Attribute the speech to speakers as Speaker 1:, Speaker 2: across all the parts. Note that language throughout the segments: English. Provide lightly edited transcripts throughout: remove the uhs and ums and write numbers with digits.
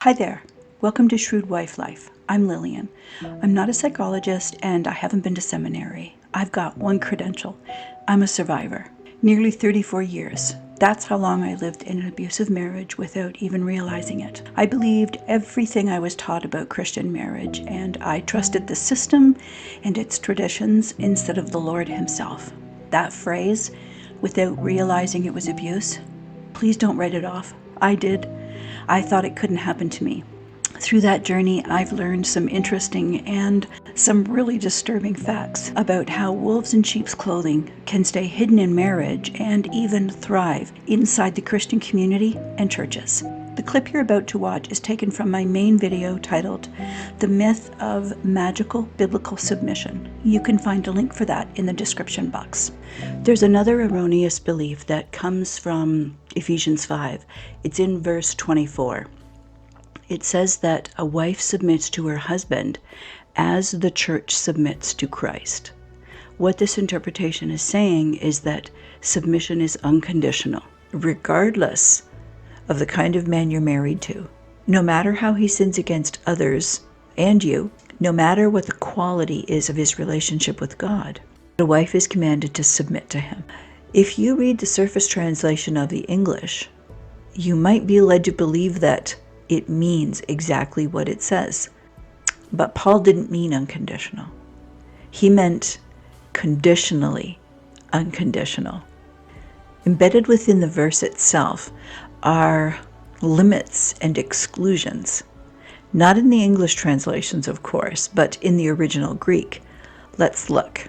Speaker 1: Hi there. Welcome to Shrewd Wife Life. I'm Lillian. I'm not a psychologist and I haven't been to seminary. I've got one credential. I'm a survivor. Nearly 34 years. That's how long I lived in an abusive marriage without even realizing it. I believed everything I was taught about Christian marriage, and I trusted the system and its traditions instead of the Lord Himself. That phrase, without realizing it was abuse, please don't write it off. I did. I thought it couldn't happen to me. Through that journey, I've learned some interesting and some really disturbing facts about how wolves in sheep's clothing can stay hidden in marriage and even thrive inside the Christian community and churches. The clip you're about to watch is taken from my main video titled The Myth of Magical Biblical Submission. You can find a link for that in the description box. There's another erroneous belief that comes from Ephesians 5. It's in verse 24. It says that a wife submits to her husband as the church submits to Christ. What this interpretation is saying is that submission is unconditional, regardless of the kind of man you're married to. No matter how he sins against others and you, no matter what the quality is of his relationship with God, the wife is commanded to submit to him. If you read the surface translation of the English, you might be led to believe that it means exactly what it says. But Paul didn't mean unconditional. He meant conditionally unconditional. Embedded within the verse itself are limits and exclusions. Not in the English translations, of course, but in the original Greek. Let's look.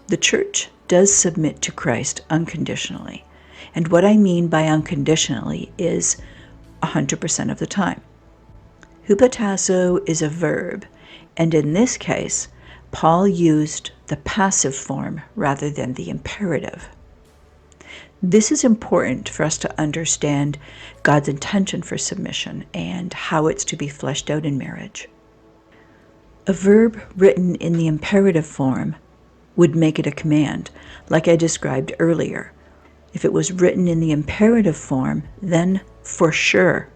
Speaker 1: The church does submit to Christ unconditionally. And what I mean by unconditionally is 100% of the time. Hupotasso is a verb, and in this case, Paul used the passive form rather than the imperative. This is important for us to understand God's intention for submission and how it's to be fleshed out in marriage. A verb written in the imperative form would make it a command, like I described earlier. If it was written in the imperative form, then for sure,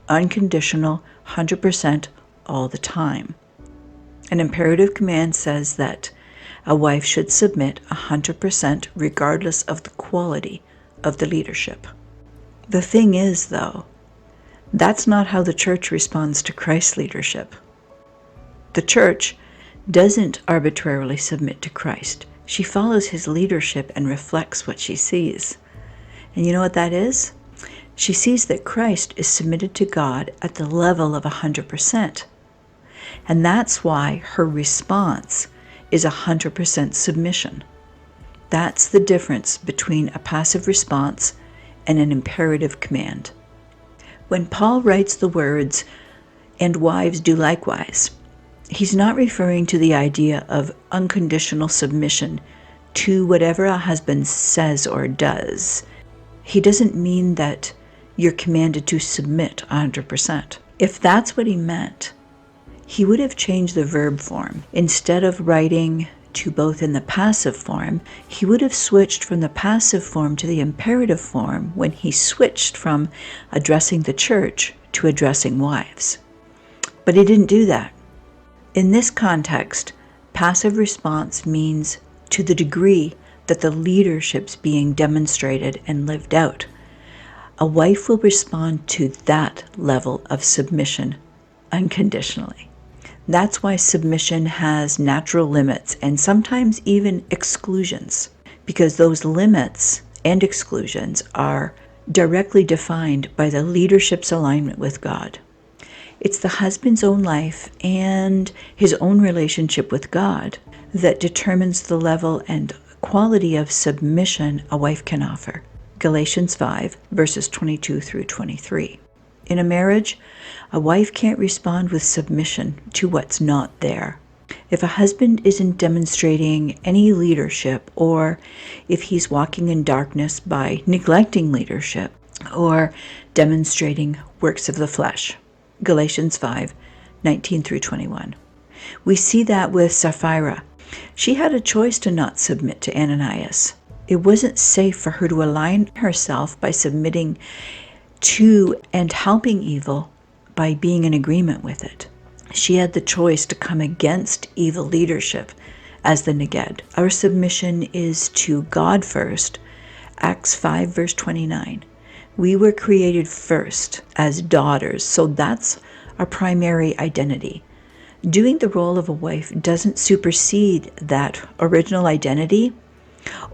Speaker 1: unconditional, 100% all the time. An imperative command says that a wife should submit 100% regardless of the quality of the leadership. The thing is, though, that's not how the church responds to Christ's leadership. The church doesn't arbitrarily submit to Christ. She follows his leadership and reflects what she sees. And you know what that is? She sees that Christ is submitted to God at the level of 100%. And that's why her response is 100% submission. That's the difference between a passive response and an imperative command. When Paul writes the words, "and wives do likewise," he's not referring to the idea of unconditional submission to whatever a husband says or does. He doesn't mean that you're commanded to submit 100%. If that's what he meant, he would have changed the verb form. Instead of writing to both in the passive form, he would have switched from the passive form to the imperative form when he switched from addressing the church to addressing wives. But he didn't do that. In this context, passive response means to the degree that the leadership's being demonstrated and lived out. A wife will respond to that level of submission unconditionally. That's why submission has natural limits and sometimes even exclusions, because those limits and exclusions are directly defined by the leadership's alignment with God. It's the husband's own life and his own relationship with God that determines the level and quality of submission a wife can offer. Galatians 5, verses 22 through 23. In a marriage, a wife can't respond with submission to what's not there. If a husband isn't demonstrating any leadership, or if he's walking in darkness by neglecting leadership, or demonstrating works of the flesh. Galatians 5, 19 through 21. We see that with Sapphira. She had a choice to not submit to Ananias. It wasn't safe for her to align herself by submitting to and helping evil by being in agreement with it. She had the choice to come against evil leadership as the neged. Our submission is to God first. Acts 5 verse 29. We were created first as daughters, so that's our primary identity. Doing the role of a wife doesn't supersede that original identity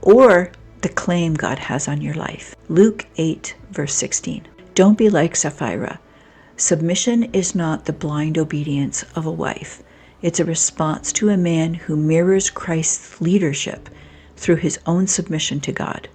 Speaker 1: or the claim God has on your life. Luke 8 verse 16. Don't be like Sapphira. Submission is not the blind obedience of a wife. It's a response to a man who mirrors Christ's leadership through his own submission to God.